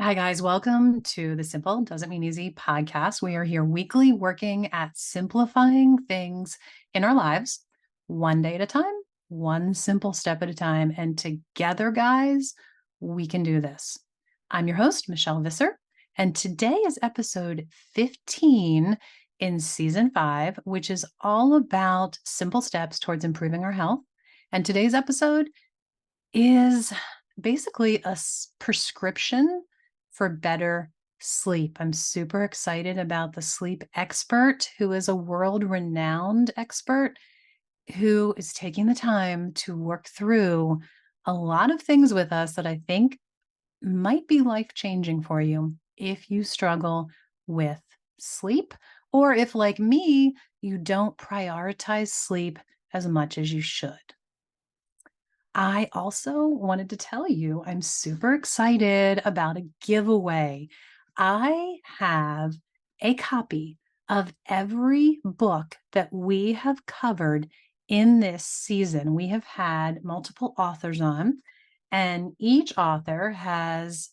Hi, guys. Welcome to the Simple Doesn't Mean Easy podcast. We are here weekly working at simplifying things in our lives, one day at a time, one simple step at a time. And together, guys, we can do this. I'm your host, Michelle Visser, and today is episode 15 in season 5, which is all about simple steps towards improving our health. And today's episode is basically a prescription for better sleep. I'm super excited about the sleep expert who is a world-renowned expert who is taking the time to work through a lot of things with us that I think might be life-changing for you if you struggle with sleep, or if, like me, you don't prioritize sleep as much as you should. I also wanted to tell you I'm super excited about a giveaway. I have a copy of every book that we have covered in this season. We have had multiple authors on, and each author has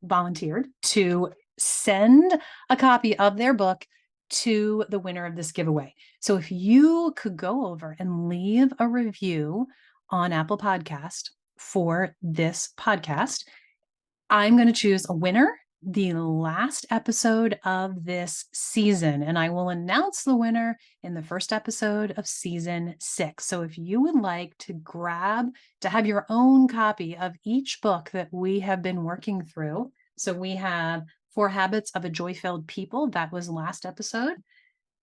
volunteered to send a copy of their book to the winner of this giveaway. So if you could go over and leave a review on Apple Podcast for this podcast, I'm going to choose a winner the last episode of this season, and I will announce the winner in the first episode of season 6. So if you would like to have your own copy of each book that we have been working through. So we have 4 Habits of a Joy-Filled People. That was last episode.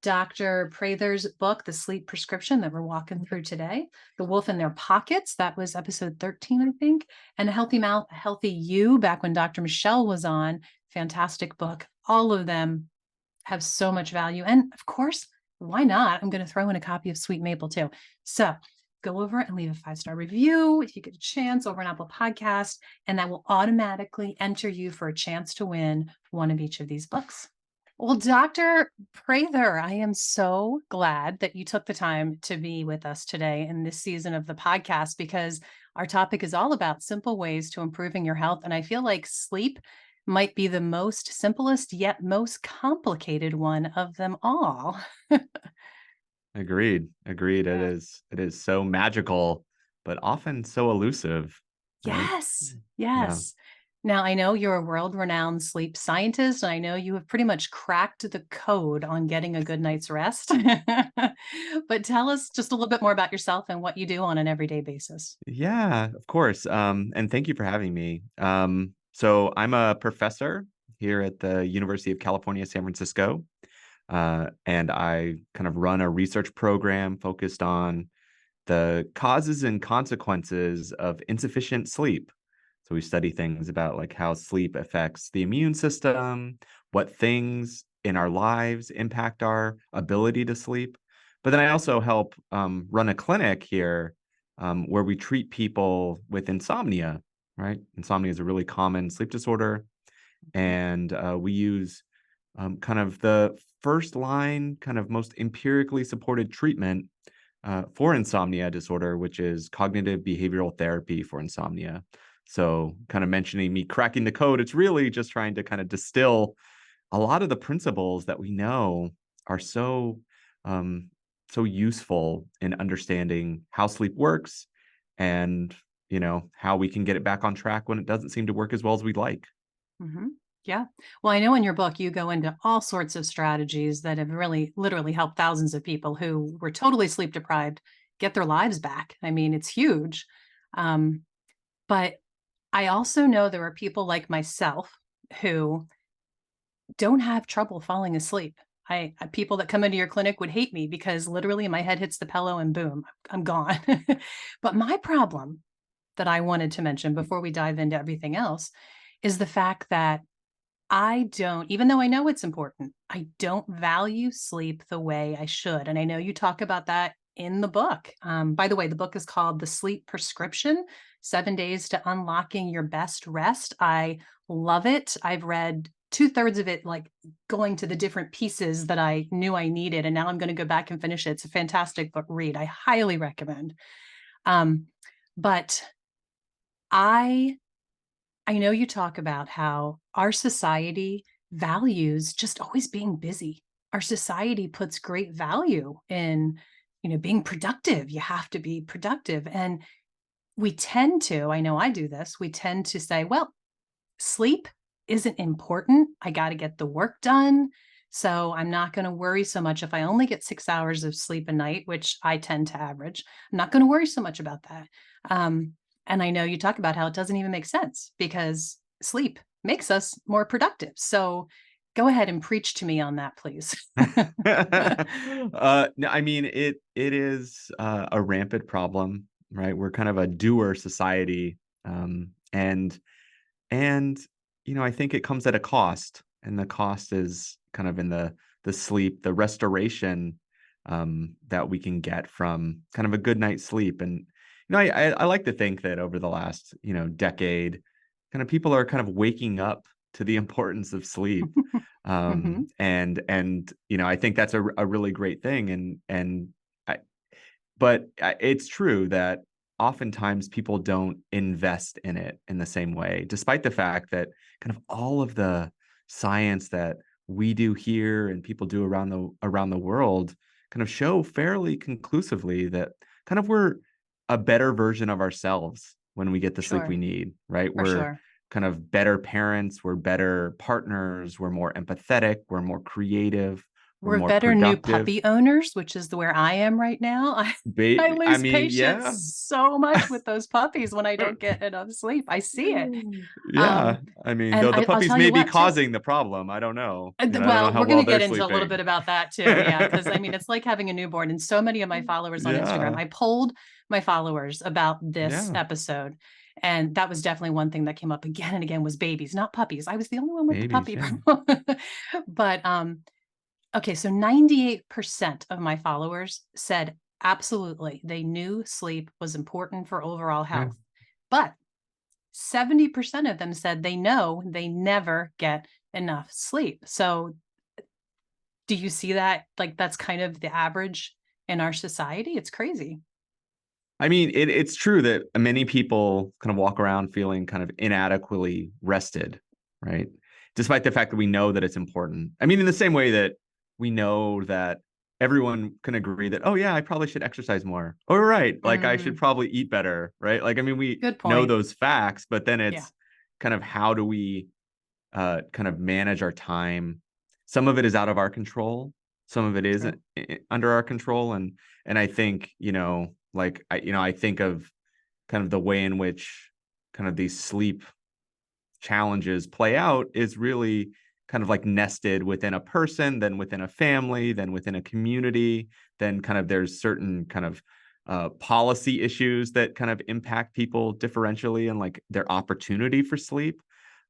Dr. Prather's book, The Sleep Prescription, that we're walking through today. The Wolf in Their Pockets, that was episode 13, I think. And A Healthy Mouth, A Healthy You, back when Dr. Michelle was on. Fantastic book. All of them have so much value. And of course, why not? I'm going to throw in a copy of Sweet Maple too. So go over and leave a 5-star review if you get a chance over an Apple Podcast, and that will automatically enter you for a chance to win one of each of these books. Well, Dr. Prather, I am so glad that you took the time to be with us today in this season of the podcast, because our topic is all about simple ways to improving your health. And I feel like sleep might be the most simplest yet most complicated one of them all. Agreed. Agreed. Yeah. It is so magical, but often so elusive, right? Yes. Yeah. Yes. Now, I know you're a world-renowned sleep scientist, and I know you have pretty much cracked the code on getting a good night's rest. But tell us just a little bit more about yourself and what you do on an everyday basis. Yeah, of course. And thank you for having me. So I'm a professor here at the University of California, San Francisco. And I kind of run a research program focused on the causes and consequences of insufficient sleep. So we study things about like how sleep affects the immune system, what things in our lives impact our ability to sleep. But then I also help run a clinic here where we treat people with insomnia, right? Insomnia is a really common sleep disorder. And we use kind of the first line, kind of most empirically supported treatment for insomnia disorder, which is cognitive behavioral therapy for insomnia. So, kind of mentioning me cracking the code, it's really just trying to kind of distill a lot of the principles that we know are um, so useful in understanding how sleep works and how we can get it back on track when it doesn't seem to work as well as we'd like. Mhm. Yeah. Well, I know in your book, you go into all sorts of strategies that have really literally helped thousands of people who were totally sleep deprived get their lives back. I mean, it's huge. Um, but I also know there are people like myself who don't have trouble falling asleep. People that come into your clinic would hate me because literally my head hits the pillow and boom, I'm gone. But my problem that I wanted to mention before we dive into everything else is the fact that I don't, even though I know it's important, I don't value sleep the way I should. And I know you talk about that in the book. By the way, the book is called The Sleep Prescription: 7 Days to Unlocking Your Best Rest. I love it. I've read 2/3 of it, like going to the different pieces that I knew I needed. And now I'm going to go back and finish it. It's a fantastic book read. I highly recommend. Um, but I I know you talk about how our society values just always being busy. Our society puts great value in, being productive. You have to be productive. And we tend to, I know I do this, we tend to say, well, sleep isn't important. I got to get the work done. So I'm not going to worry so much if I only get 6 hours of sleep a night, which I tend to average. I'm not going to worry so much about that. Um, and I know you talk about how it doesn't even make sense because sleep makes us more productive. So go ahead and preach to me on that, please. No, I mean it is a rampant problem, right? We're kind of a doer society, and and I think it comes at a cost, and the cost is kind of in the sleep, the restoration that we can get from kind of a good night's sleep. And I like to think that over the last decade, kind of people are kind of waking up to the importance of sleep. Hmm. And I think that's a really great thing. I, but it's true that oftentimes people don't invest in it in the same way, despite the fact that kind of all of the science that we do here and people do around the world kind of show fairly conclusively that kind of we're a better version of ourselves when we get the sleep we Sure, need, right? for We're sure. kind of better parents, we're better partners, we're more empathetic, we're more creative, we're We're more better new productive. puppy owners, which is where I am right now. I I lose mean, patience yeah. so much with those puppies when I don't get enough sleep. I see it. Yeah. Um, I mean, and though the I'll puppies tell you may be what, too. causing the problem. I don't know. I don't know Well, how we're going well to get they're into a little sleeping. bit about that too. Yeah. Cause I mean, it's like having a newborn, and so many of my followers on Instagram, Yeah. I polled my followers about this Yeah. episode. And that was definitely one thing that came up again and again was babies, not puppies. I was the only one with the Babies. puppy Yeah. problem. But, okay, so 98% of my followers said absolutely they knew sleep was important for overall Yeah. health. But 70% of them said they know they never get enough sleep. So do you see that? Like that's kind of the average in our society. It's crazy. I mean, it's true that many people kind of walk around feeling kind of inadequately rested, right? Despite the fact that we know that it's important. I mean, in the same way that we know that everyone can agree that, oh, yeah, I probably should exercise more. Oh, right. Like I should Mm, probably eat better, right? Like, I mean, we good know point. those facts, but then Yeah. it's kind of how do we kind of manage our time. Some of it is out of our control. Some of it is True. under our control. And I think, like I think of kind of the way in which kind of these sleep challenges play out is really kind of like nested within a person, then within a family, then within a community, then kind of there's certain kind of policy issues that kind of impact people differentially and like their opportunity for sleep,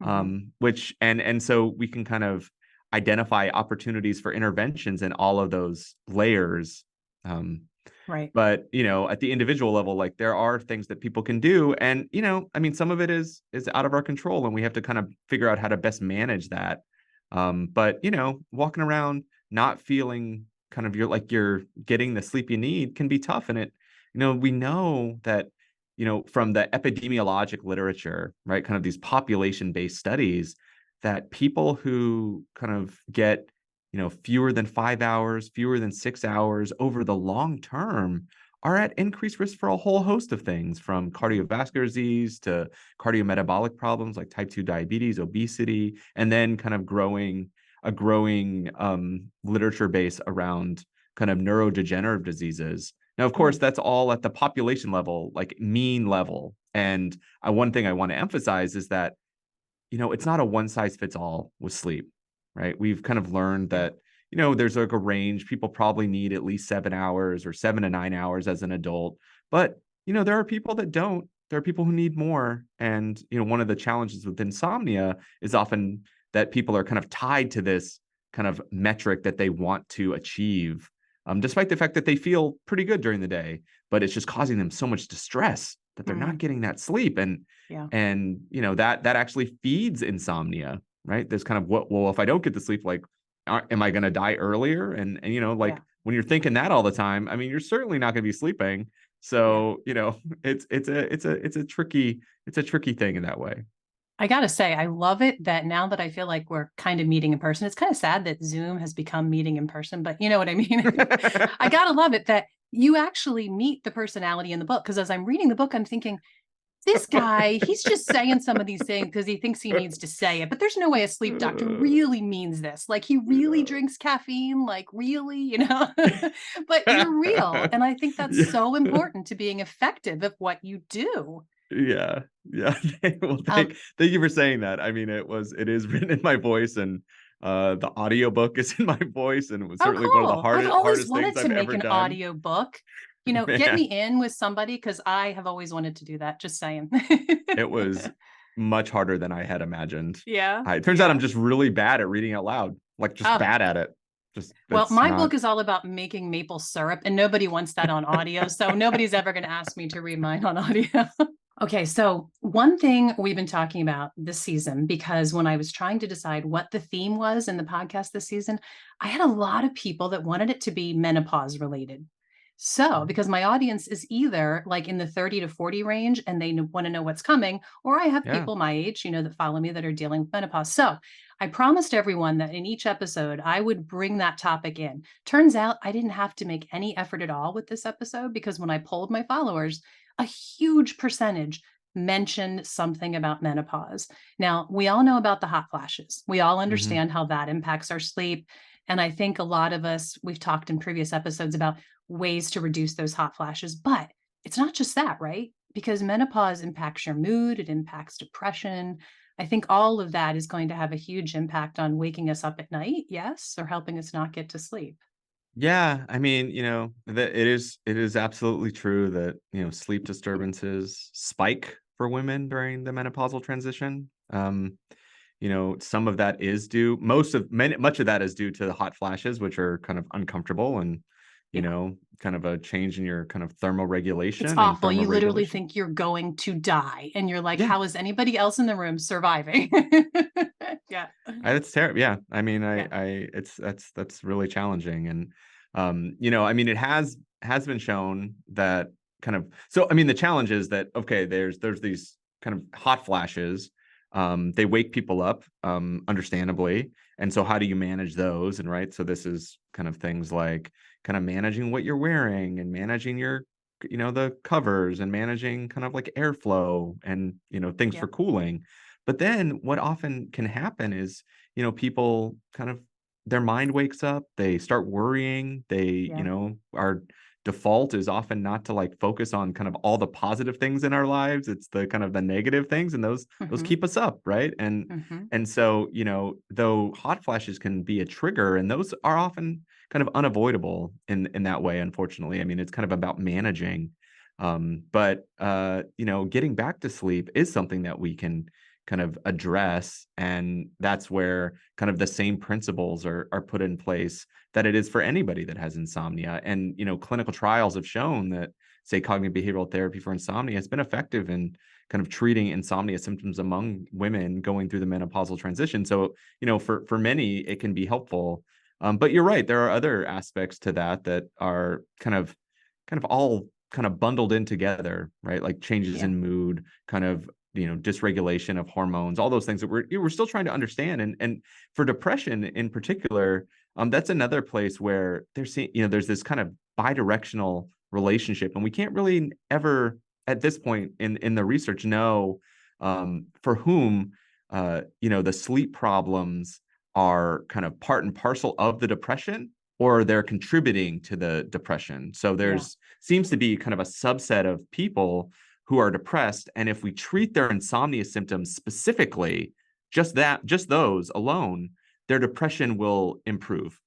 Hmm. which and so we can kind of identify opportunities for interventions in all of those layers. um, Right. but at the individual level, like there are things that people can do, and I mean, some of it is out of our control, and we have to kind of figure out how to best manage that. But walking around not feeling kind of you're getting the sleep you need can be tough. And we know that from the epidemiologic literature, right, kind of these population based studies, that people who kind of get fewer than 5 hours, fewer than 6 hours over the long term are at increased risk for a whole host of things, from Hmm. cardiovascular disease to cardiometabolic problems like type 2 diabetes, obesity, and then kind of a growing literature base around kind of neurodegenerative diseases. Now, of course, Mm, that's all at the population level, like mean level. And one thing I want to emphasize is that it's not a one size fits all with sleep, right? We've kind of learned yeah. that, there's like a range. People probably need at least 7 hours or 7 to 9 hours as an adult. But, there are people that don't. There are people who need more. And, one of the challenges with insomnia is often that people are kind of tied to this kind of metric that they want to achieve, despite the fact that they feel pretty good during the day, but it's just causing them so much distress that they're not Hmm. getting that sleep. Yeah. And that actually feeds insomnia, right? There's kind of what, well, if I don't get the sleep, like am I going to die earlier? And Yeah. like when you're thinking that all the time, I mean, you're certainly not going to be sleeping. Yeah. So it's a tricky thing in that way. I gotta say, I love it that now that I feel like we're kind of meeting in person, it's kind of sad that Zoom has become meeting in person, but you know what I mean? I gotta love it that you actually meet the personality in the book. Because as I'm reading the book, I'm thinking, this guy, he's just saying some of these things because he thinks he needs to say it, but there's no way a sleep doctor really means this. Like, he really Yeah. drinks caffeine, like, really, you know? But you're real. And I think that's Yeah. so important to being effective at what you do. Yeah. Yeah. Well, Um, thank you for saying that. I mean, it is written in my voice, and the audiobook is in my voice, and it was Oh, certainly one of the cool. I've always hardest things wanted to I've make ever an done. audio book. You know, get me Man, in with somebody because I have always wanted to do that. Just saying. it was much harder than I had imagined. Yeah. It turns out I'm Yeah. just really bad at reading out loud, like just Oh, bad at it. Just well, that's my not. book is all about making maple syrup, and nobody wants that on audio. So nobody's ever going to ask me to read mine on audio. Okay, so one thing we've been talking about this season, because when I was trying to decide what the theme was in the podcast this season, I had a lot of people that wanted it to be menopause related. So, because my audience is either like in the 30 to 40 range and they want to know what's coming, or I have Yeah. people my age, you know, that follow me that are dealing with menopause. So, I promised everyone that in each episode, I would bring that topic in. Turns out I didn't have to make any effort at all with this episode because when I polled my followers, a huge percentage mentioned something about menopause. Now, we all know about the hot flashes. We all Hmm. understand how that impacts our sleep. And I think a lot of us, we've talked in previous episodes about ways to reduce those hot flashes, but it's not just that, right? Because menopause impacts your mood, it impacts depression. I think all of that is going to have a huge impact on waking us up at night, yes, or helping us not get to sleep. Yeah, I mean, that it is absolutely true that, sleep disturbances spike for women during the menopausal transition. Some of that is due, much of that is due to the hot flashes, which are kind of uncomfortable and, Yeah. kind of a change in your kind of It's thermoregulation and awful. You literally thermoregulation. think you're going to die, and you're like, Yeah, how is anybody else in the room surviving? Yeah. it's terrible. Yeah, I mean, Yeah. it's that's really challenging, and I mean, it has been shown that kind of. So, I mean, the challenge is that okay, there's these kind of hot flashes. They wake people up, understandably, and so how do you manage those? And right, so this is kind of things like kind of managing what you're wearing and managing your the covers and managing kind of like airflow and things for Yep. cooling. But then what often can happen is, people kind of their mind wakes up, they start worrying, Yeah. our default is often not to like focus on kind of all the positive things in our lives. It's the kind of the negative things, and those Mm-hmm. keep us up, right? And Mm-hmm. and so, though hot flashes can be a trigger, and those are often kind of unavoidable in that way, unfortunately. I mean, it's kind of about managing. But getting back to sleep is something that we can kind of address, and that's where kind of the same principles are put in place that it is for anybody that has insomnia. And clinical trials have shown that, say, cognitive behavioral therapy for insomnia has been effective in kind of treating insomnia symptoms among women going through the menopausal transition. So for many it can be helpful. But you're right, there are other aspects to that are kind of all kind of bundled in together, right? Like changes Yeah. in mood, kind of dysregulation of hormones, all those things that we're still trying to understand. And for depression in particular, that's another place where there's this kind of bidirectional relationship, and we can't really ever at this point in the research know for whom the sleep problems are kind of part and parcel of the depression, or they're contributing to the depression. So Yeah. there's seems to be kind of a subset of people who are depressed, and if we treat their insomnia symptoms specifically, just those alone, their depression will improve,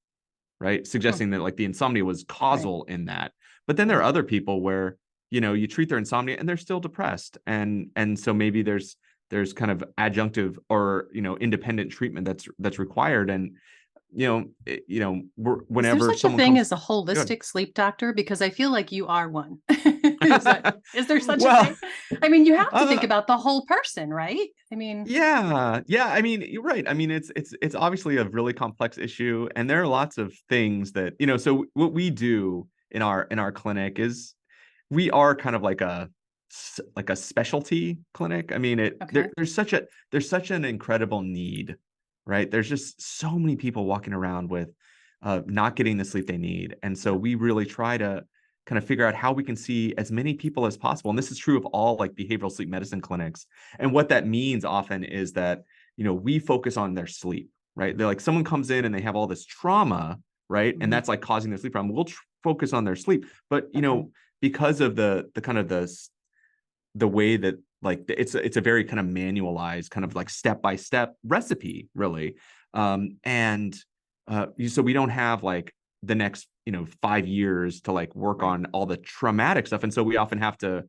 right? Hmm. Suggesting that like the insomnia was Right. causal in that. But then there are Right. other people where you treat their insomnia and they're still depressed, and so maybe there's kind of adjunctive or independent treatment that's required. And Is there whenever such a someone thing comes as a good. holistic sleep doctor? Because I feel like you are one. Is there such a Well, thing? I mean, you have to think uh, about the whole person, right? I mean, yeah. I mean, you're right. I mean, it's obviously a really complex issue, and there are lots of things that So what we do in our clinic is we are kind of like like a specialty clinic. I mean, Okay. there's such an incredible need, right? There's just so many people walking around with not getting the sleep they need. And so Yep. we really try to kind of figure out how we can see as many people as possible. And this is true of all like behavioral sleep medicine clinics. And what that means often is that, we focus on their sleep, right? They're like someone comes in and they have all this trauma, right? And Mhm. that's like causing their sleep problem. We'll focus on their sleep. But, Okay. because of the kind of the way that like it's a very kind of manualized kind of like step by step recipe really, and so we don't have like the next 5 years to like work Right. on all the traumatic stuff, and so we often have to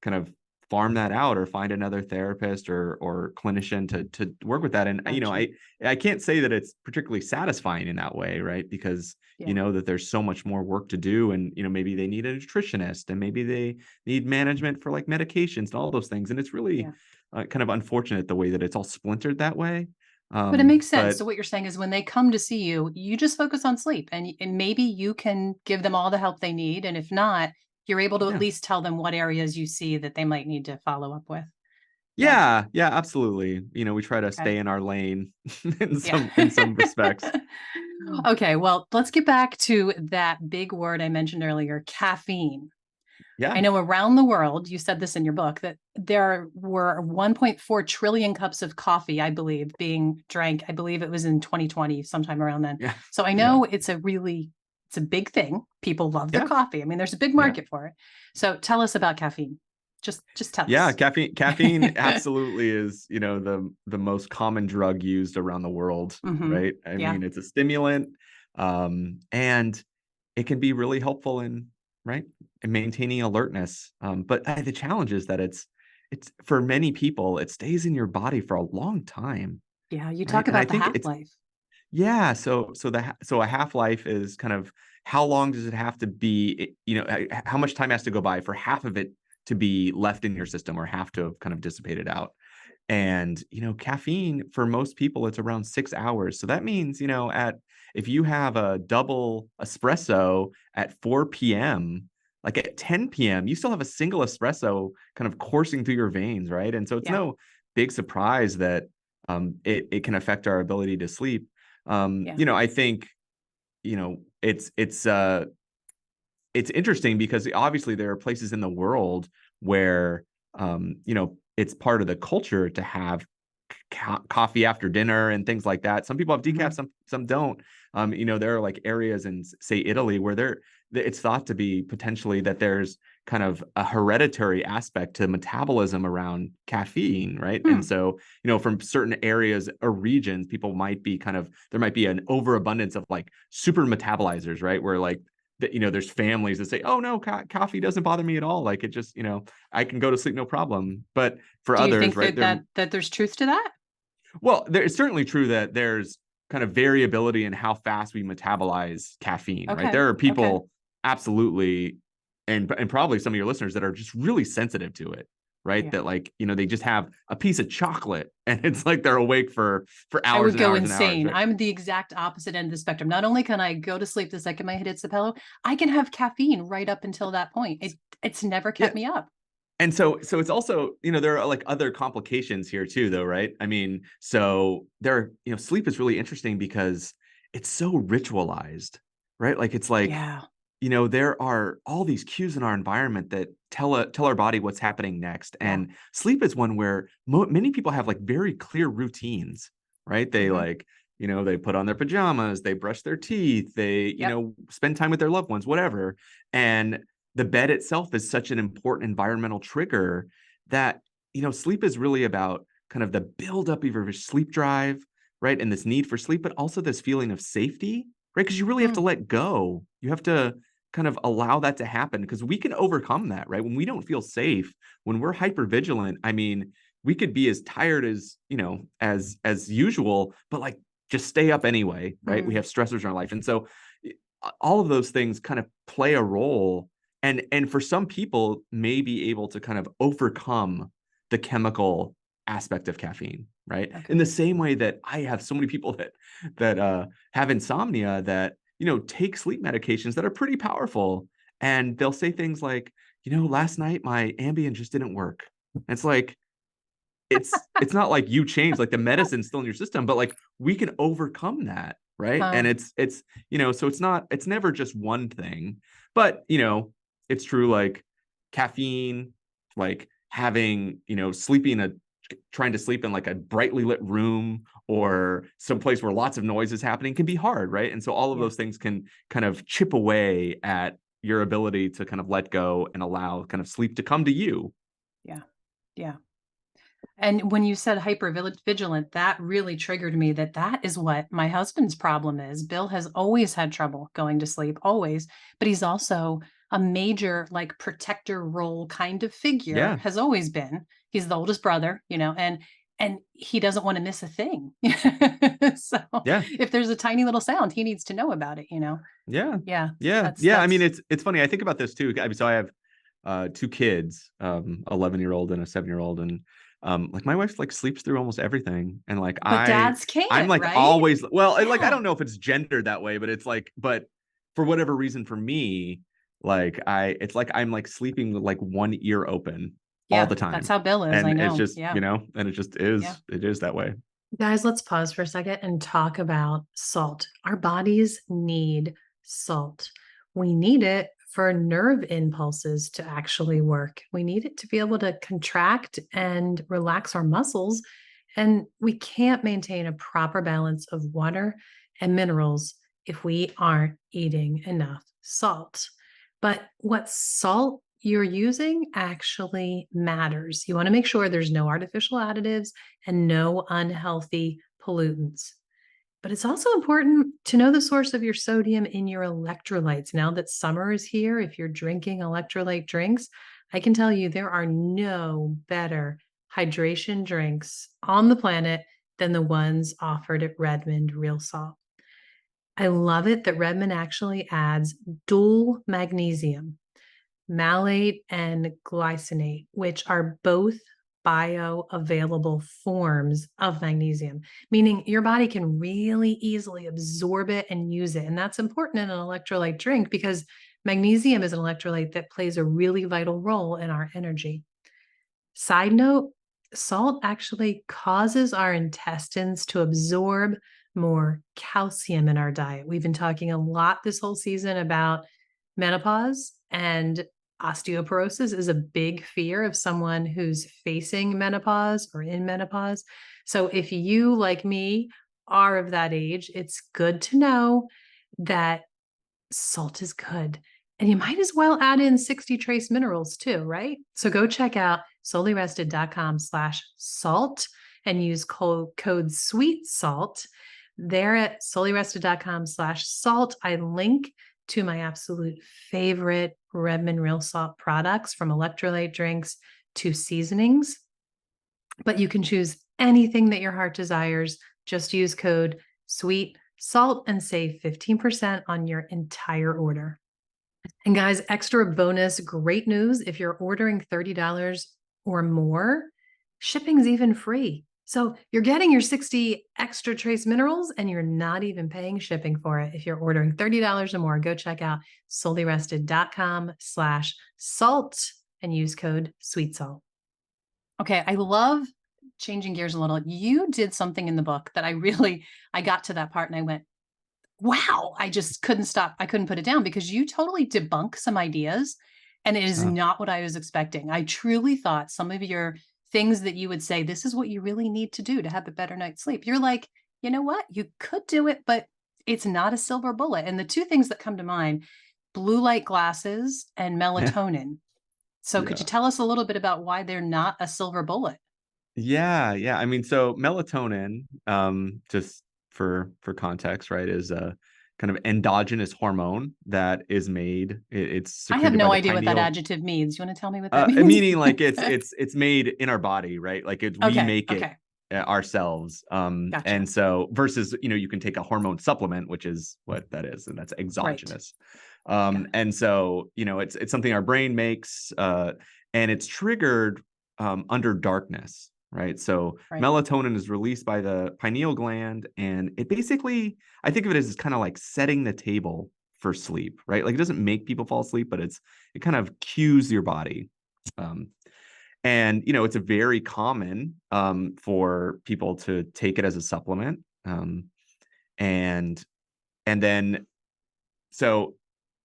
kind of farm that out or find another therapist or clinician to work with that. And Gotcha. I can't say that it's particularly satisfying in that way, right? Because Yeah. that there's so much more work to do, and maybe they need a nutritionist, and maybe they need management for like medications and all those things. And it's really Yeah. kind of unfortunate the way that it's all splintered that way. But it makes sense. But So what you're saying is when they come to see you, you just focus on sleep and maybe you can give them all the help they need. And if not, you're able to at yeah, least tell them what areas you see that they might need to follow up with. Yeah. yeah, absolutely. We try to Okay. stay in our lane Yeah. in some respects. Okay. Well, let's get back to that big word I mentioned earlier, caffeine. I Yeah, know around the world, you said this in your book, that there were 1.4 trillion cups of coffee, I believe, being drank. I believe it was in 2020, sometime around then. yeah, So I yeah, know it's a big thing. People love their yeah, coffee. I mean, there's a big yeah. market for it. So tell us about caffeine. Just tell Yeah, us. caffeine absolutely is, the most common drug used around the world, Hmm. right? I Yeah. mean, it's a stimulant, and it can be really helpful in, right, in maintaining alertness. But the challenge is that it's for many people, it stays in your body for a long time, Yeah. You right? talk And I about the think half life. yeah, so a half-life is kind of how long does it have to be, how much time has to go by for half of it to be left in your system or have to have kind of dissipated out. And, caffeine for most people, it's around 6 hours. So that means, if you have a double espresso at 4 p.m., like at 10 p.m., you still have a single espresso kind of coursing through your veins, right? And so it's Yeah. no big surprise that it can affect our ability to sleep. Yeah. I think, you know, it's interesting because obviously there are places in the world where it's part of the culture to have coffee after dinner and things like that. Some people have decaf, Hmm. some don't. There are like areas in say Italy where it's thought to be potentially that there's kind of a hereditary aspect to metabolism around caffeine, right? And Hmm. so, from certain areas or regions, people might be there might be an overabundance of like super metabolizers, right? Where like that, there's families that say, oh no, coffee doesn't bother me at all. Like it just, I can go to sleep, no problem. But for Do you others, think right, that there's truth to that? well, it's certainly true that there's kind of variability in how fast we metabolize caffeine, right? Okay. There are Okay. people absolutely, and probably some of your listeners that are just really sensitive to it, right? Yeah. That like, they just have a piece of chocolate and it's like they're awake for I hours would and go hours and hours, insane. right? I'm the exact opposite end of the spectrum. Not only can I go to sleep the second my head hits the pillow, I can have caffeine right up until that point. It's never Yeah. kept me up. And so it's also, there are like other complications here too, though, right? I mean, so sleep is really interesting because it's so ritualized, right? Like it's like, Yeah. there are all these cues in our environment that tell our body what's happening next. Yeah. And sleep is one where many people have like very clear routines, right? They Hmm. like, they put on their pajamas, they brush their teeth, they, Yep. spend time with their loved ones, whatever. And the bed itself is such an important environmental trigger that, sleep is really about kind of the buildup of your sleep drive, right? And this need for sleep, but also this feeling of safety, right? Because you really have to Hmm. let go. You have to kind of allow that to happen because we can overcome that, right? When we don't feel safe, when we're hyper vigilant, I mean, we could be as tired as, as usual, but like just stay up anyway, right? We Hmm. have stressors in our life. And so all of those things kind of play a role, and for some people may be able to kind of overcome the chemical aspect of caffeine, right? In the Okay. same way that I have so many people that have insomnia that take sleep medications that are pretty powerful, and they'll say things like, last night my Ambien just didn't work. And it's like, it's not like you changed, like the medicine's still in your system, but like we can overcome that, right? Huh. And it's so it's never just one thing, but it's true, like caffeine, like having, sleeping trying to sleep in like a brightly lit room or some place where lots of noise is happening can be hard, right? And so all of those Yes. things can kind of chip away at your ability to kind of let go and allow kind of sleep to come to you. Yeah. Yeah. And when you said hyper vigilant, that really triggered me that is what my husband's problem is. Bill has always had trouble going to sleep, always, but he's also a major like protector role kind of figure, Yeah. has always been. He's the oldest brother, and he doesn't want to miss a thing. So Yeah. if there's a tiny little sound, he needs to know about it. Yeah. Yeah, Yeah. that's Yeah. I mean, that's it's funny. I think about this too. I mean, so I have two kids, 11-year-old and a 7-year-old. And like my wife like sleeps through almost everything. And like but dads I'm can't, like right? always, well, like I Yeah. don't know if it's gendered that way, but it's like, but for whatever reason for me, like it's like I'm like sleeping with like one ear open all Yeah, the that's time. how Bill is. I And it's know. just, Yeah. and it just Yeah. it is that way. Guys, let's pause for a second and talk about salt. Our bodies need salt. We need it for nerve impulses to actually work. We need it to be able to contract and relax our muscles. And we can't maintain a proper balance of water and minerals if we aren't eating enough salt. But what salt you're using actually matters. You want to make sure there's no artificial additives and no unhealthy pollutants. But it's also important to know the source of your sodium in your electrolytes. Now that summer is here, if you're drinking electrolyte drinks, I can tell you there are no better hydration drinks on the planet than the ones offered at Redmond Real Salt. I love it that Redmond actually adds dual magnesium, malate and glycinate, which are both bioavailable forms of magnesium, meaning your body can really easily absorb it and use it. And that's important in an electrolyte drink because magnesium is an electrolyte that plays a really vital role in our energy. Side note, salt actually causes our intestines to absorb more calcium in our diet. We've been talking a lot this whole season about menopause, and osteoporosis is a big fear of someone who's facing menopause or in menopause. So if you, like me, are of that age, it's good to know that salt is good. And you might as well add in 60 trace minerals too, right? So go check out soullyrested.com/salt and use code sweet salt. There at soullyrested.com/salt, I link to my absolute favorite Redmond Real Salt products, from electrolyte drinks to seasonings. But you can choose anything that your heart desires. Just use code sweet salt and save 15% on your entire order. And guys, extra bonus, great news. If you're ordering $30 or more, shipping's even free. So you're getting your 60 extra trace minerals and you're not even paying shipping for it. If you're ordering $30 or more, go check out soullyrested.com/salt and use code sweet salt. Okay, I love changing gears a little. You did something in the book that I got to that part and I went, wow, I just couldn't stop. I couldn't put it down because you totally debunk some ideas and it is Oh, not what I was expecting. I truly thought some of your things that you would say, this is what you really need to do to have a better night's sleep. You're like, you know what? You could do it, but it's not a silver bullet. And the two things that come to mind, blue light glasses and yeah. melatonin. So could you Yeah. tell us a little bit about why they're not a silver bullet? Yeah, yeah. I mean, so melatonin, just for context, right, is a kind of endogenous hormone that is made. It's I have secreted by no the idea what that pineal, adjective means. You want to tell me what that means? meaning like it's made in our body, right? Like we Okay. make it Okay. ourselves. Gotcha. And so versus, you can take a hormone supplement, which is what that is, and that's Right. exogenous. Got it. And so, it's something our brain makes, and it's triggered under darkness, right? So Right. melatonin is released by the pineal gland, and it basically, I think of it as kind of like setting the table for sleep, right? Like it doesn't make people fall asleep, but it kind of cues your body. Um, and it's a very common for people to take it as a supplement. And then so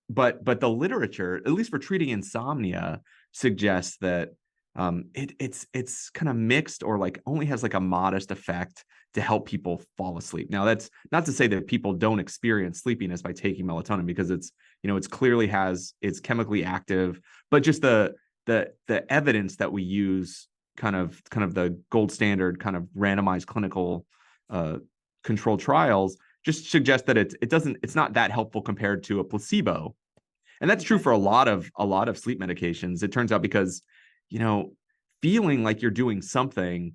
but the literature, at least for treating insomnia, suggests that it's kind of mixed, or like only has like a modest effect to help people fall asleep. Now, that's not to say that people don't experience sleepiness by taking melatonin, because it's clearly it's chemically active, but just the evidence that we use, kind of the gold standard kind of randomized clinical uh, controlled trials, just suggest that it's not that helpful compared to a placebo. And that's true Okay. for a lot of sleep medications. It turns out, because feeling like you're doing something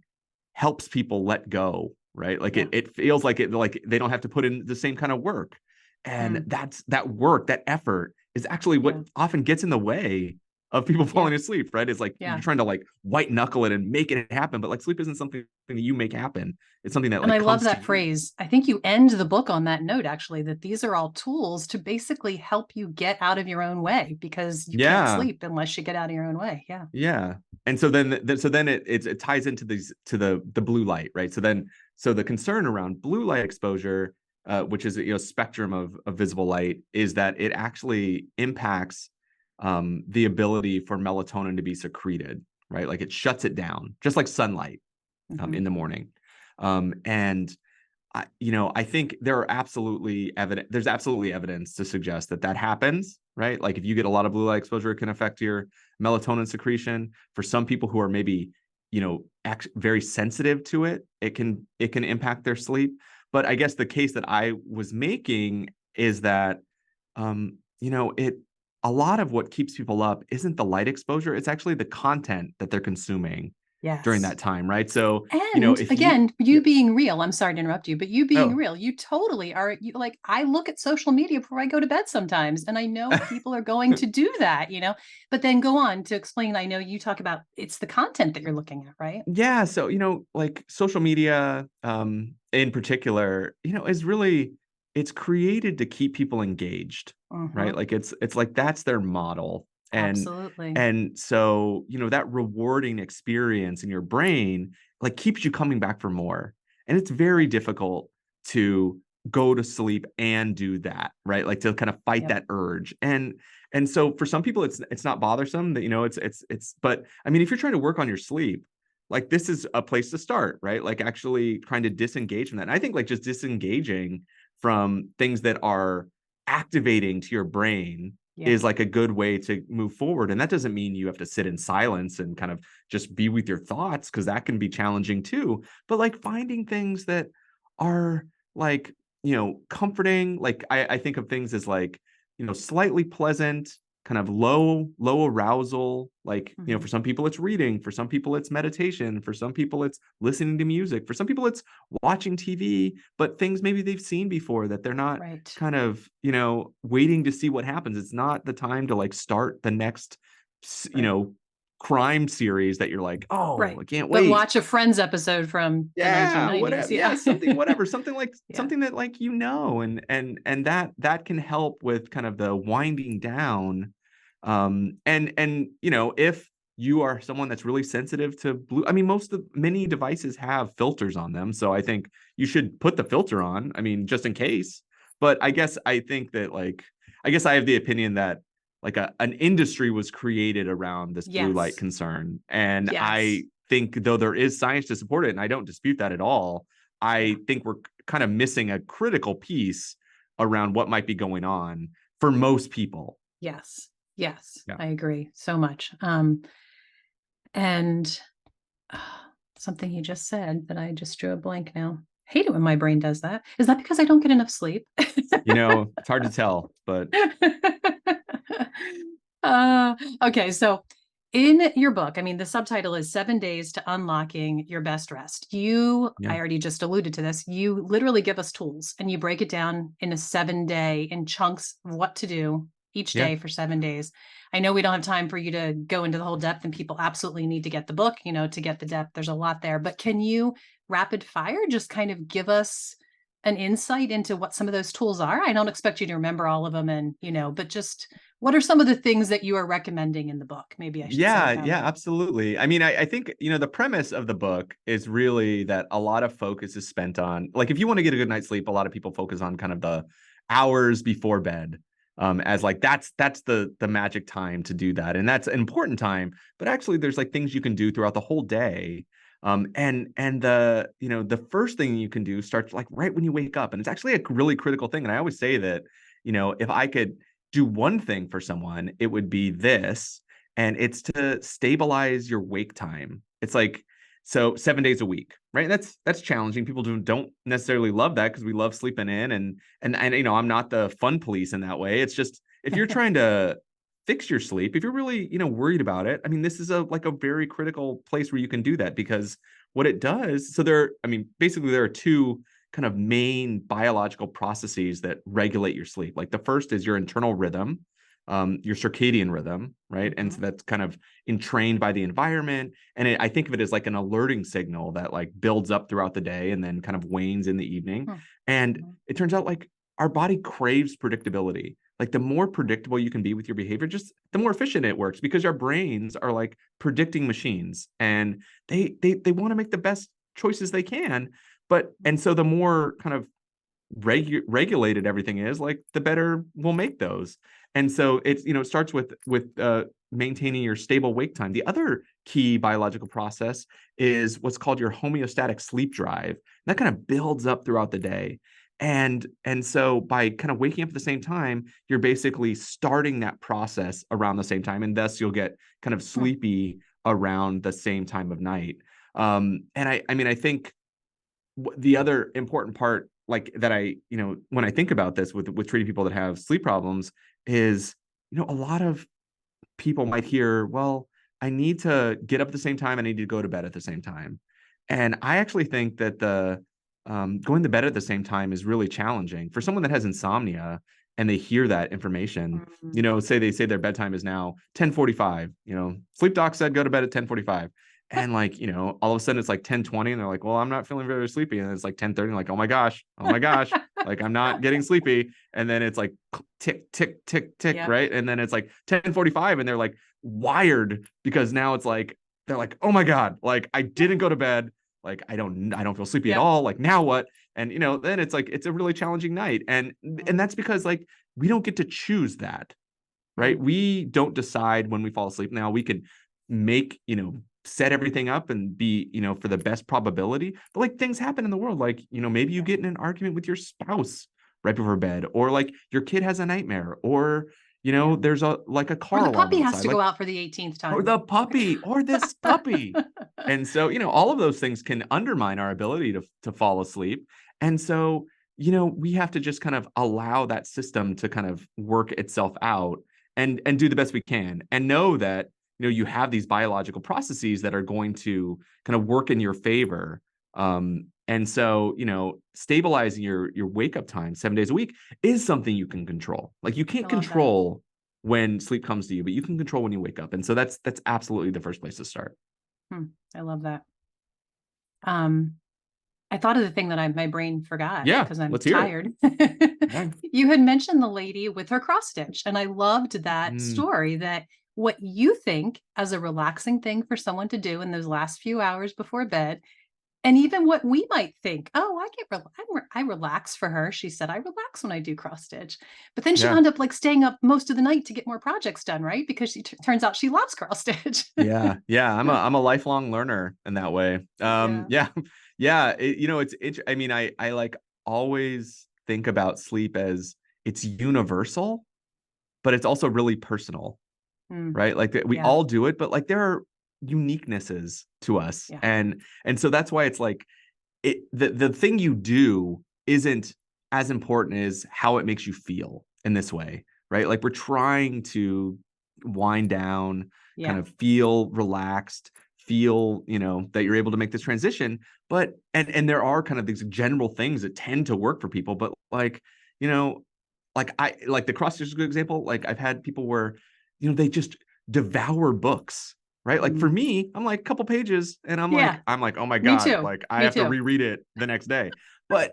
helps people let go, right? Like Yeah. it feels like they don't have to put in the same kind of work. And Mm. that work, that effort, is actually what Yeah. often gets in the way of people Yeah. falling asleep, right? It's like you're Yeah. trying to like white knuckle it and make it happen, but like sleep isn't something that you make happen. It's something that And like I love comes to that you. phrase. I think you end the book on that note, actually, that these are all tools to basically help you get out of your own way, because you can't Yeah. sleep unless you get out of your own way. Yeah. Yeah. And so then it ties into these to the blue light, right? So the concern around blue light exposure, which is spectrum of visible light, is that it actually impacts the ability for melatonin to be secreted, right? Like it shuts it down, just like sunlight Mm-hmm. in the morning. And I think there's absolutely evidence to suggest that happens, right? Like if you get a lot of blue light exposure, it can affect your melatonin secretion. For some people who are maybe, very sensitive to it, it can impact their sleep. But I guess the case that I was making is that, it a lot of what keeps people up isn't the light exposure; it's actually the content that they're consuming during Yes. that time, right? So, And if you, again, yeah, you being real, I'm sorry to interrupt you, but you being oh. real, you totally are. You, like, I look at social media before I go to bed sometimes, and I know people are going to do that, but then go on to explain. I know you talk about it's the content that you're looking at, right? Yeah, so like social media in particular, is really, it's created to keep people engaged, right? Mm-hmm. Like it's like that's their model. and Absolutely. and so that rewarding experience in your brain like keeps you coming back for more. And it's very Yep. difficult to go to sleep and do that, right? Like to kind of fight Yep. that urge. And so for some people it's not bothersome that it's but I mean, if you're trying to work on your sleep, like this is a place to start, right? Like actually trying to disengage from that. And I think like just disengaging from things that are activating to your brain Yeah. is like a good way to move forward. And that doesn't mean you have to sit in silence and kind of just be with your thoughts, because that can be challenging too. But like finding things that are like, comforting. Like I think of things as like, slightly pleasant, kind of low arousal. Like, Mm-hmm. for some people it's reading, for some people it's meditation, for some people it's listening to music, for some people it's watching TV, but things maybe they've seen before that they're not Right. kind of, waiting to see what happens. It's not the time to like start the next, you Right. know, crime series that you're like, oh, Right. I can't But wait. watch a Friends episode from the Yeah, 1990s. whatever. Yeah, Yeah. something, whatever, something like Yeah. something that like and that can help with kind of the winding down. And if you are someone that's really sensitive to blue, I mean, many devices have filters on them, so I think you should put the filter on. I mean, just in case. But I think that like I guess I have the opinion that like an industry was created around this blue light Yes. concern. And Yes. I think, though there is science to support it, and I don't dispute that at all, Yeah. I think we're kind of missing a critical piece around what might be going on for most people. Yes. Yes. Yeah. I agree so much. And uh, something you just said that I just drew a blank now. Hate it when my brain does that. Is that because I don't get enough sleep? It's hard to tell, but uh, okay, so in your book, I mean, the subtitle is 7 Days to Unlocking Your Best Rest. yeah. I already just alluded to this. You literally give us tools and you break it down in a 7 day in chunks of what to do each Yeah. day for 7 days. I know we don't have time for you to go into the whole depth, and people absolutely need to get the book, to get the depth. There's a lot there, but can you rapid fire just kind of give us an insight into what some of those tools are? I don't expect you to remember all of them, and but just what are some of the things that you are recommending in the book? Maybe I should say it Yeah, that yeah, way. absolutely. I mean, I think, the premise of the book is really that a lot of focus is spent on, like, if you want to get a good night's sleep, a lot of people focus on kind of the hours before bed, as like that's the magic time to do that. And that's an important time, but actually there's like things you can do throughout the whole day. And the first thing you can do starts like right when you wake up. And it's actually a really critical thing. And I always say that, if I could do one thing for someone, it would be this, and it's to stabilize your wake time. It's like, so 7 days a week, right? And that's challenging. People don't necessarily love that because we love sleeping in, and I'm not the fun police in that way. It's just, if you're trying to fix your sleep, if you're really worried about it, I mean, this is a very critical place where you can do that, because what it does, so basically there are two kind of main biological processes that regulate your sleep. Like the first is your internal rhythm, your circadian rhythm, right? And so that's kind of entrained by the environment. And I think of it as like an alerting signal that like builds up throughout the day and then kind of wanes in the evening. And it turns out like our body craves predictability. Like the more predictable you can be with your behavior, just the more efficient it works, because our brains are like predicting machines, and they want to make the best choices they can. And so the more kind of regulated everything is, like the better we'll make those. And so it's it starts with maintaining your stable wake time. The other key biological process is what's called your homeostatic sleep drive. And that kind of builds up throughout the day. And so by kind of waking up at the same time, you're basically starting that process around the same time, and thus you'll get kind of sleepy around the same time of night. And I mean, I think the other important part, like that when I think about this with treating people that have sleep problems, is a lot of people might hear, well, I need to get up at the same time, I need to go to bed at the same time. And I actually think that the going to bed at the same time is really challenging for someone that has insomnia, and they hear that information. Say they say their bedtime is now 10:45. Sleep doc said go to bed at 10:45. And like, all of a sudden it's like 10:20, and they're like, well, I'm not feeling very sleepy. And it's like 10:30, like, oh my gosh, like I'm not getting sleepy. And then it's like tick, tick, tick, tick, Yep. right? And then it's like 10:45, and they're like wired, because now it's like, they're like, oh my God, like I didn't go to bed. Like I don't feel sleepy at Yep. all. Like now what? And then it's like, it's a really challenging night. And that's because like we don't get to choose that, right? We don't decide when we fall asleep. Now we could make, set everything up and be, for the best probability. But like things happen in the world. Like, maybe you get in an argument with your spouse right before bed, or like your kid has a nightmare, or, there's a Or car the alarm puppy has outside, to like, go out for the 18th or time. the puppy, or this puppy. And so, all of those things can undermine our ability to fall asleep. And so, we have to just kind of allow that system to kind of work itself out, and do the best we can, and know that, you have these biological processes that are going to kind of work in your favor. And so, stabilizing your wake up time 7 days a week is something you can control. Like you I can't love that. control when sleep comes to you, but you can control when you wake up. And so that's absolutely the first place to start. I love that. Um, I thought of the thing that my brain forgot Yeah, because I'm let's hear it. tired. Yeah. You had mentioned the lady with her cross stitch, and I loved that Mm, story, that what you think as a relaxing thing for someone to do in those last few hours before bed, and even what we might think, oh, I relax for her. She said, I relax when I do cross stitch. But then she yeah. wound up like staying up most of the night to get more projects done, right? Because turns out she loves cross stitch. Yeah. Yeah. I'm a lifelong learner in that way. Yeah. Yeah. Yeah. I mean, I like always think about sleep as it's universal, but it's also really personal, Mm, right? Like that we yeah. all do it, but like there are uniquenesses to us. Yeah. And so that's why it's like the thing you do isn't as important as how it makes you feel in this way, right? Like we're trying to wind down, kind Yeah. of feel relaxed, feel, that you're able to make this transition. But and there are kind of these general things that tend to work for people, but like, you know, like I like the cross is a good example. Like I've had people where, they just devour books, right? Like for Mm. me, I'm like a couple pages and I'm Yeah. like, oh my Me God, too. like I Me have to too. reread it the next day. But,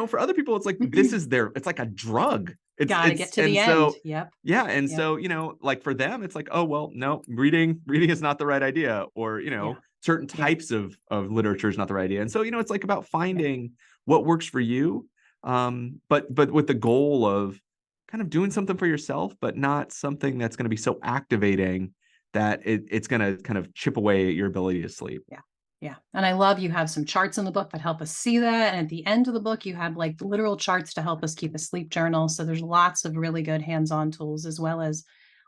for other people, it's like, this is it's like a drug. Got to get to And the end. so, Yep. yeah. And Yep. so, like for them, it's like, oh, well, no, reading is not the right idea. Or, Yeah. certain Yeah. types of literature is not the right idea. And so, it's like about Yeah. finding what works for you. But with the goal of kind of doing something for yourself, but not something that's going to be so activating that it's going to kind of chip away at your ability to sleep. Yeah. Yeah. And I love you have some charts in the book that help us see that. And at the end of the book, you have like literal charts to help us keep a sleep journal. So there's lots of really good hands-on tools, as well as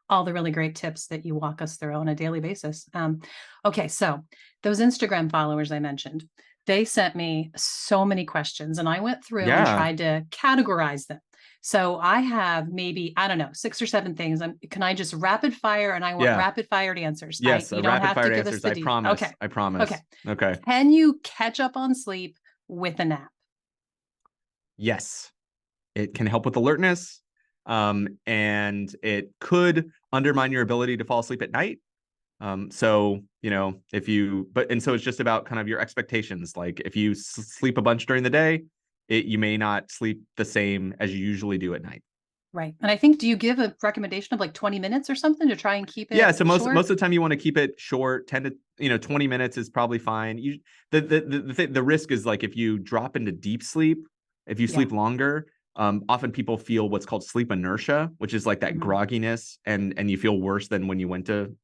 all the really great tips that you walk us through on a daily basis. Okay. So those Instagram followers I mentioned, they sent me so many questions and I went through and Yeah. tried to categorize them. So I have maybe, I don't know, 6 or 7 things. Can I just rapid fire? And I want Yeah. rapid fired answers. Yes. You A don't rapid have to fire give us answers. the I deep. promise. Okay. I Okay. promise. Okay. Can you catch up on sleep with a nap? Yes. It can help with alertness. And it could undermine your ability to fall asleep at night. So, and so it's just about kind of your expectations. Like if you sleep a bunch during the day, you may not sleep the same as you usually do at night. Right. And I think, do you give a recommendation of like 20 minutes or something to try and keep Yeah, it so most short? of the time you want to keep it short. 10 to 20 minutes is probably fine. The risk is like if you drop into deep sleep, if you Yeah. sleep longer, often people feel what's called sleep inertia, which is like that Mhm. grogginess, and you feel worse than when you went to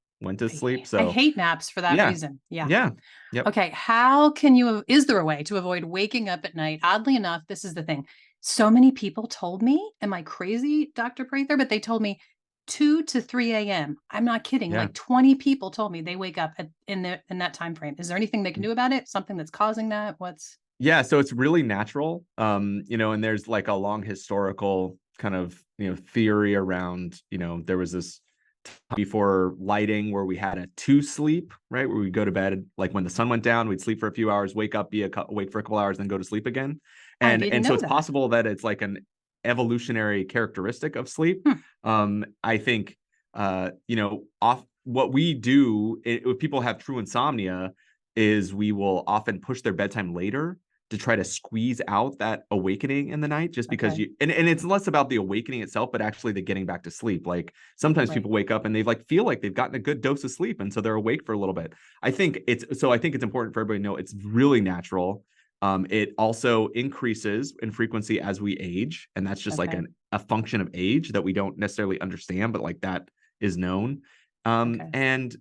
sleep. I So hate naps for that yeah. reason. Yeah. Yeah. Yep. Okay. Is there a way to avoid waking up at night? Oddly enough, this is the thing. So many people told me, am I crazy, Dr. Prather? But they told me 2 to 3 a.m. I'm not kidding. Yeah. Like 20 people told me they wake up in that time frame. Is there anything they can do about it? Something that's causing that? What's Yeah, so it's really natural. And there's like a long historical kind of, theory around, there was this before lighting where we had a two sleep, right? Where we go to bed, like when the sun went down, we'd sleep for a few hours, wake up, wake for a couple hours, then go to sleep again. I And didn't so know it's that. possible that it's like an evolutionary characteristic of sleep. Hmm. I think, off what we do if people have true insomnia is we will often push their bedtime later to try to squeeze out that awakening in the night just because Okay. and it's less about the awakening itself, but actually the getting back to sleep. Like sometimes Right. people wake up and they like feel like they've gotten a good dose of sleep. And so they're awake for a little bit. I think it's important for everybody to know it's really natural. It also increases in frequency as we age. And that's just like Okay. a function of age that we don't necessarily understand, but like that is known. Okay. And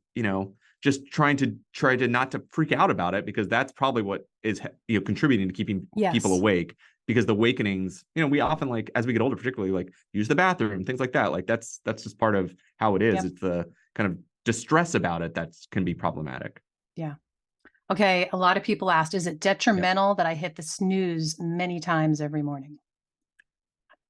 just trying to not to freak out about it because that's probably what is contributing to keeping people Yes. awake because the awakenings we often like as we get older particularly like use the bathroom things like that like that's just part of how it is. Yep. It's the kind of distress about it that can be problematic. Yeah. Okay. A lot of people asked, is it Yep. detrimental that I hit the snooze many times every morning?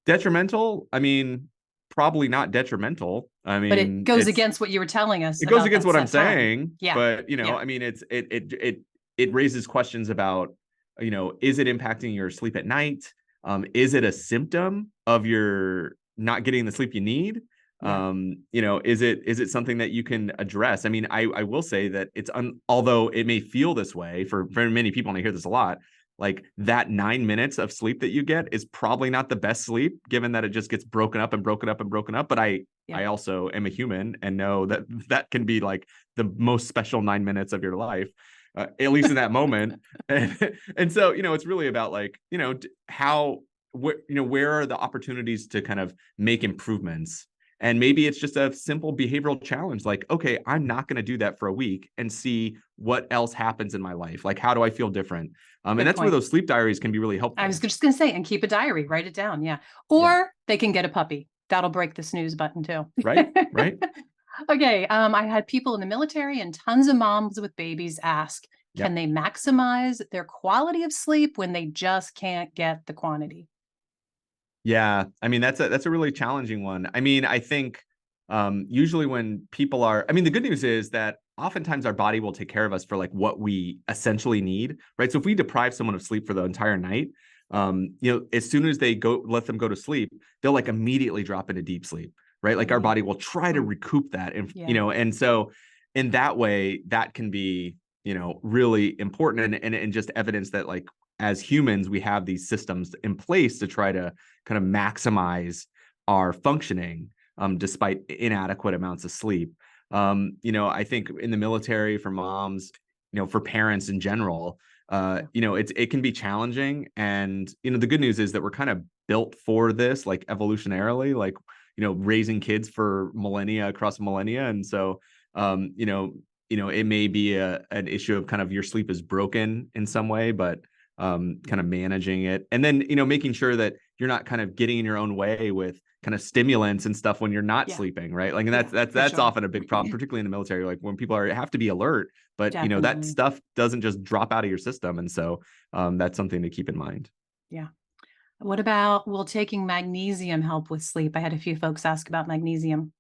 Detrimental, I mean, probably not detrimental. I But it mean, goes against what you were telling us it goes about against that what I'm set time. saying, Yeah. but Yeah. I mean, it raises questions about, is it impacting your sleep at night? Is it a symptom of your not getting the sleep you need? Yeah. Is it something that you can address? I mean, I will say that although it may feel this way for many people, and I hear this a lot, like that 9 minutes of sleep that you get is probably not the best sleep, given that it just gets broken up and broken up and broken up. But I Yep. also am a human and know that that can be like the most special 9 minutes of your life, at least in that moment. And so, it's really about like, how, where are the opportunities to kind of make improvements? And maybe it's just a simple behavioral challenge. Like, okay, I'm not going to do that for a week and see what else happens in my life. Like, how do I feel different? And Good that's where point. those sleep diaries can be really I was helpful. just going to say, and keep a diary, write it down. Yeah. Yeah. Or they can get a puppy. That'll break the snooze button too. Right. Right. Okay. I had people in the military and tons of moms with babies ask, can Yep. they maximize their quality of sleep when they just can't get the quantity? Yeah, I mean that's a really challenging one. I mean, I think usually when people are, I mean, the good news is that oftentimes our body will take care of us for like what we essentially need, right? So if we deprive someone of sleep for the entire night, as soon as let them go to sleep, they'll like immediately drop into deep sleep, right? Like our Really? body will try to Hmm. recoup that, and Yeah. and so in that way, that can be really important and just evidence that like as humans, we have these systems in place to try to kind of maximize our functioning, despite inadequate amounts of sleep. I think in the military, for moms, for parents in general, it can be challenging. And, the good news is that we're kind of built for this, like evolutionarily, like, raising kids for millennia across millennia. And so, it may be an issue of kind of your sleep is broken in some way, but kind of managing it. And then, making sure that you're not kind of getting in your own way with kind of stimulants and stuff when you're not Yeah. sleeping, right? Like, and Yeah, that's sure. often a big problem, particularly in the military, like when people have to be alert, but that Definitely. stuff doesn't just drop out of your system. And so that's something to keep in mind. Yeah. What about, will taking magnesium help with sleep? I had a few folks ask about magnesium.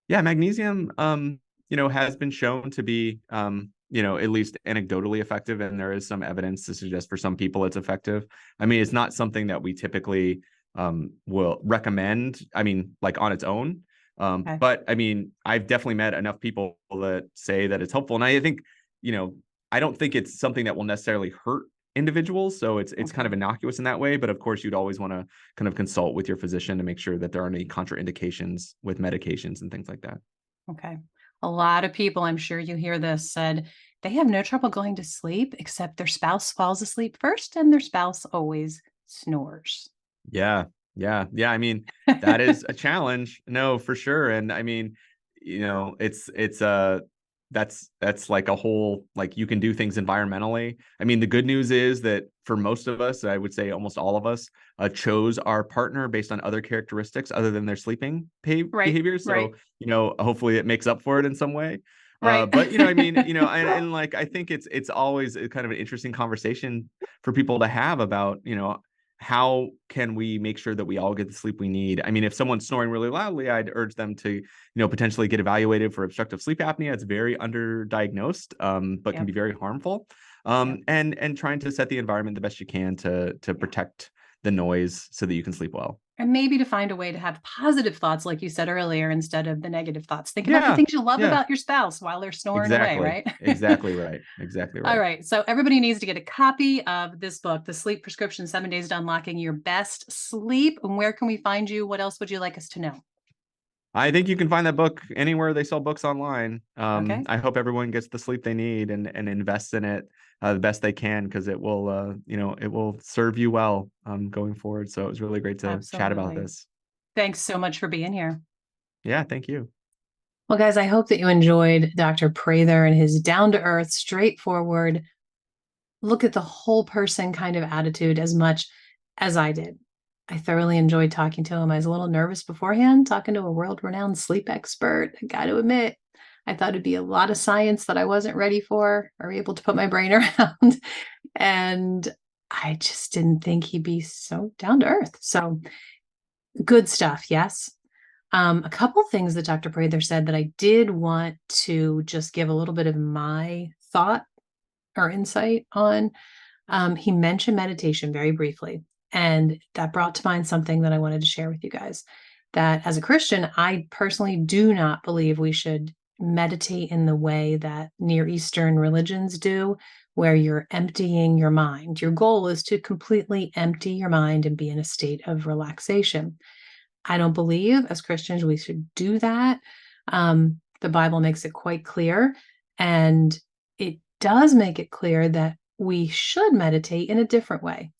Yeah, magnesium, has been shown to be, at least anecdotally effective, and there is some evidence to suggest for some people it's effective. I mean, it's not something that we typically will recommend. I mean, like on its own. Okay. But I mean, I've definitely met enough people that say that it's helpful, and I think, you know, I don't think it's something that will necessarily hurt individuals. So it's kind Okay. of innocuous in that way. But of course, you'd always want to kind of consult with your physician to make sure that there aren't any contraindications with medications and things like that. Okay. A lot of people, I'm sure you hear this, said they have no trouble going to sleep except their spouse falls asleep first and their spouse always snores. Yeah. Yeah. Yeah. I mean, that is a challenge. No, for sure. And I mean, that's like a whole, like, you can do things environmentally. I mean, the good news is that for most of us, I would say almost all of us, chose our partner based on other characteristics other than their sleeping Right. behavior. Right. So, hopefully it makes up for it in some way. Right. But I mean, and like, I think it's always a kind of an interesting conversation for people to have about, how can we make sure that we all get the sleep we need? I mean, if someone's snoring really loudly, I'd urge them to, potentially get evaluated for obstructive sleep apnea. It's very underdiagnosed, but can Yep. be very harmful. Yep. And trying to set the environment the best you can to Yeah. protect the noise so that you can sleep well. And maybe to find a way to have positive thoughts, like you said earlier, instead of the negative thoughts. Think about the Yeah, things you love yeah, about your spouse while they're snoring away, exactly, right? exactly right, exactly All right. right. So everybody needs to get a copy of this book, The Sleep Prescription, 7 Days to Unlocking Your Best Sleep. And where can we find you? What else would you like us to know? I think you can find that book anywhere they sell books online. Okay. I hope everyone gets the sleep they need and invests in it the best they can, because it will, it will serve you well going forward. So it was really great to chat about Absolutely. this. Thanks so much for being here. Yeah, thank you. Well, guys, I hope that you enjoyed Dr. Prather and his down to earth, straightforward, look at the whole person kind of attitude as much as I did. I thoroughly enjoyed talking to him. I was a little nervous beforehand, talking to a world renowned sleep expert. I got to admit, I thought it'd be a lot of science that I wasn't ready for or able to put my brain around. And I just didn't think he'd be so down to earth. So good stuff. Yes. A couple things that Dr. Prather said that I did want to just give a little bit of my thought or insight on. He mentioned meditation very briefly, and that brought to mind something that I wanted to share with you guys. That as a Christian, I personally do not believe we should meditate in the way that Near Eastern religions do, where you're emptying your mind. Your goal is to completely empty your mind and be in a state of relaxation. I don't believe as Christians we should do that. The Bible makes it quite clear, and it does make it clear that we should meditate in a different way,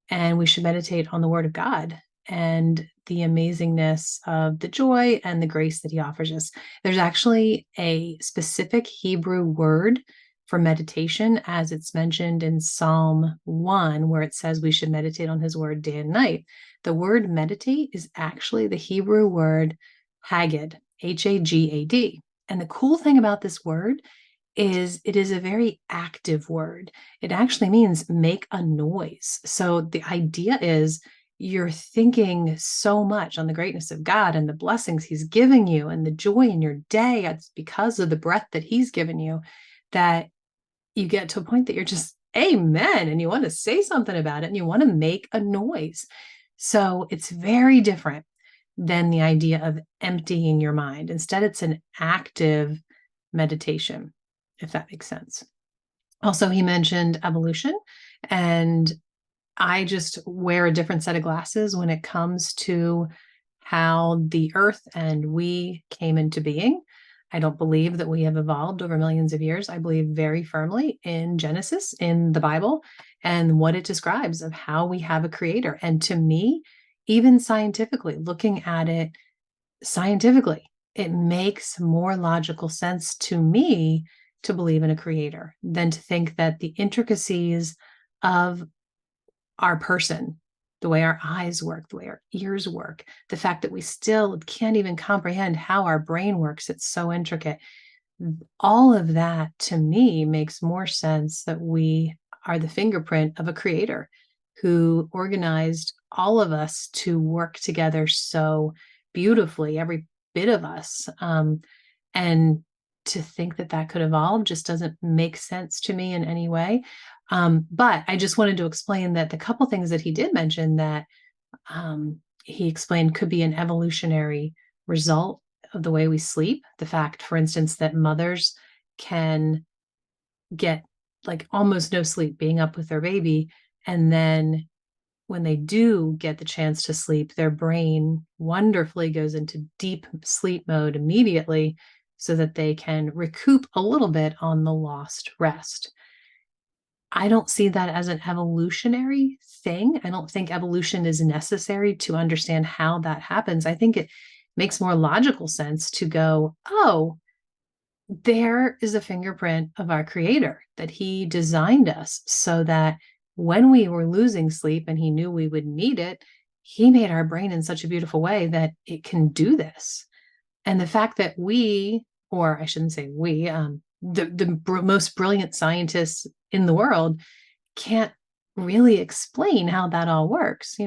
and we should meditate on the Word of God and the amazingness of the joy and the grace that He offers us. There's actually a specific Hebrew word for meditation, as it's mentioned in Psalm 1, where it says we should meditate on His Word day and night. The word meditate is actually the Hebrew word hagad, Hagad. And the cool thing about this word is it is a very active word. It actually means make a noise. So the idea is you're thinking so much on the greatness of God and the blessings He's giving you and the joy in your day. It's because of the breath that He's given you that you get to a point that you're just amen and you want to say something about it and you want to make a noise. So it's very different than the idea of emptying your mind. Instead, it's an active meditation, if that makes sense. Also, he mentioned evolution, and I just wear a different set of glasses when it comes to how the earth and we came into being. I don't believe that we have evolved over millions of years. I believe very firmly in Genesis, in the Bible, and what it describes of how we have a creator. And to me, even scientifically, looking at it scientifically, it makes more logical sense to me to believe in a creator than to think that the intricacies of our person, the way our eyes work, the way our ears work, the fact that we still can't even comprehend how our brain works, it's so intricate. All of that to me makes more sense that we are the fingerprint of a creator who organized all of us to work together so beautifully, every bit of us. And to think that that could evolve just doesn't make sense to me in any way. But I just wanted to explain that the couple things that he did mention that he explained could be an evolutionary result of the way we sleep. The fact, for instance, that mothers can get like almost no sleep being up with their baby. And then when they do get the chance to sleep, their brain wonderfully goes into deep sleep mode immediately so that they can recoup a little bit on the lost rest. I don't see that as an evolutionary thing. I don't think evolution is necessary to understand how that happens. I think it makes more logical sense to go, oh, there is a fingerprint of our creator that he designed us so that when we were losing sleep and he knew we would need it, he made our brain in such a beautiful way that it can do this. And the fact that we, or I shouldn't say we, the most brilliant scientists in the world can't really explain how that all works,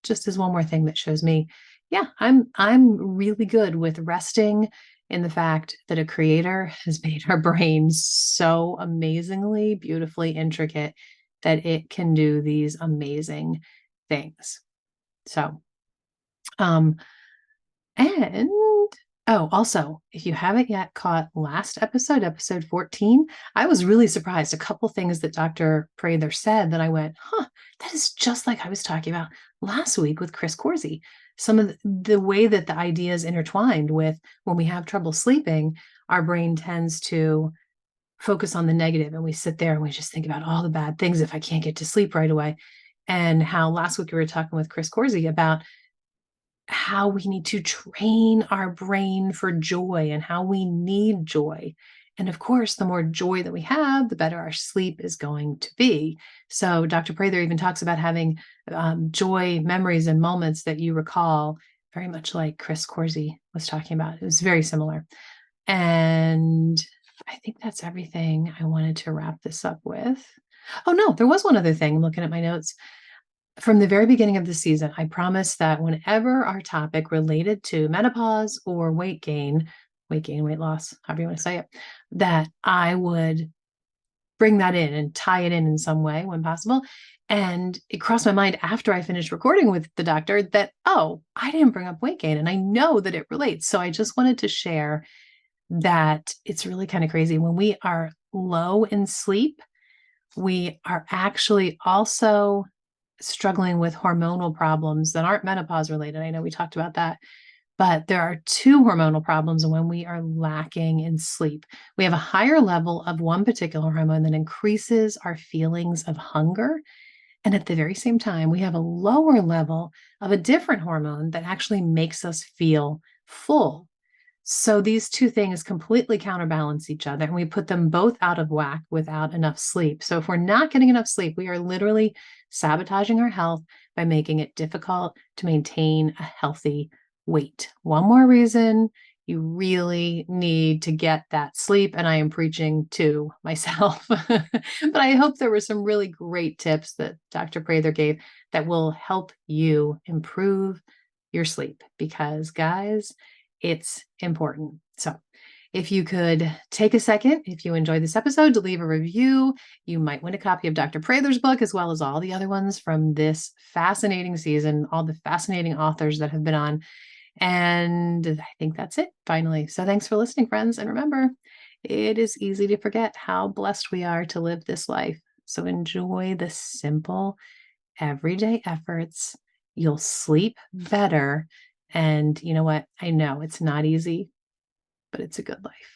just as one more thing that shows me, yeah, I'm really good with resting in the fact that a creator has made our brains so amazingly, beautifully intricate that it can do these amazing things. So, um, and oh, also, if you haven't yet caught last episode, episode 14, I was really surprised. A couple things that Dr. Prather said that I went, huh, that is just like I was talking about last week with Chris Corsi. Some of the way that the ideas intertwined with when we have trouble sleeping, our brain tends to focus on the negative and we sit there and we just think about all the bad things if I can't get to sleep right away. And how last week we were talking with Chris Corsi about how we need to train our brain for joy and how we need joy. And of course, the more joy that we have, the better our sleep is going to be. So, Dr. Prather even talks about having joy memories and moments that you recall, very much like Chris Corsi was talking about. It was very similar. And I think that's everything I wanted to wrap this up with. Oh, no, there was one other thing. I'm looking at my notes. From the very beginning of the season, I promised that whenever our topic related to menopause or weight loss, however you want to say it, that I would bring that in and tie it in some way when possible. And it crossed my mind after I finished recording with the doctor that, oh, I didn't bring up weight gain and I know that it relates. So I just wanted to share that it's really kind of crazy. When we are low in sleep, we are actually also struggling with hormonal problems that aren't menopause related. I know we talked about that, but there are two hormonal problems when we are lacking in sleep. We have a higher level of one particular hormone that increases our feelings of hunger. And at the very same time, we have a lower level of a different hormone that actually makes us feel full. So these two things completely counterbalance each other, and we put them both out of whack without enough sleep. So if we're not getting enough sleep, we are literally sabotaging our health by making it difficult to maintain a healthy weight. One more reason you really need to get that sleep, and I am preaching to myself. But I hope there were some really great tips that Dr. Prather gave that will help you improve your sleep because, guys, it's important. So, if you could take a second, if you enjoyed this episode, to leave a review, you might win a copy of Dr. Prather's book, as well as all the other ones from this fascinating season, all the fascinating authors that have been on. And I think that's it finally. So, thanks for listening, friends. And remember, it is easy to forget how blessed we are to live this life. So enjoy the simple, everyday efforts. You'll sleep better. And you know what? I know it's not easy, but it's a good life.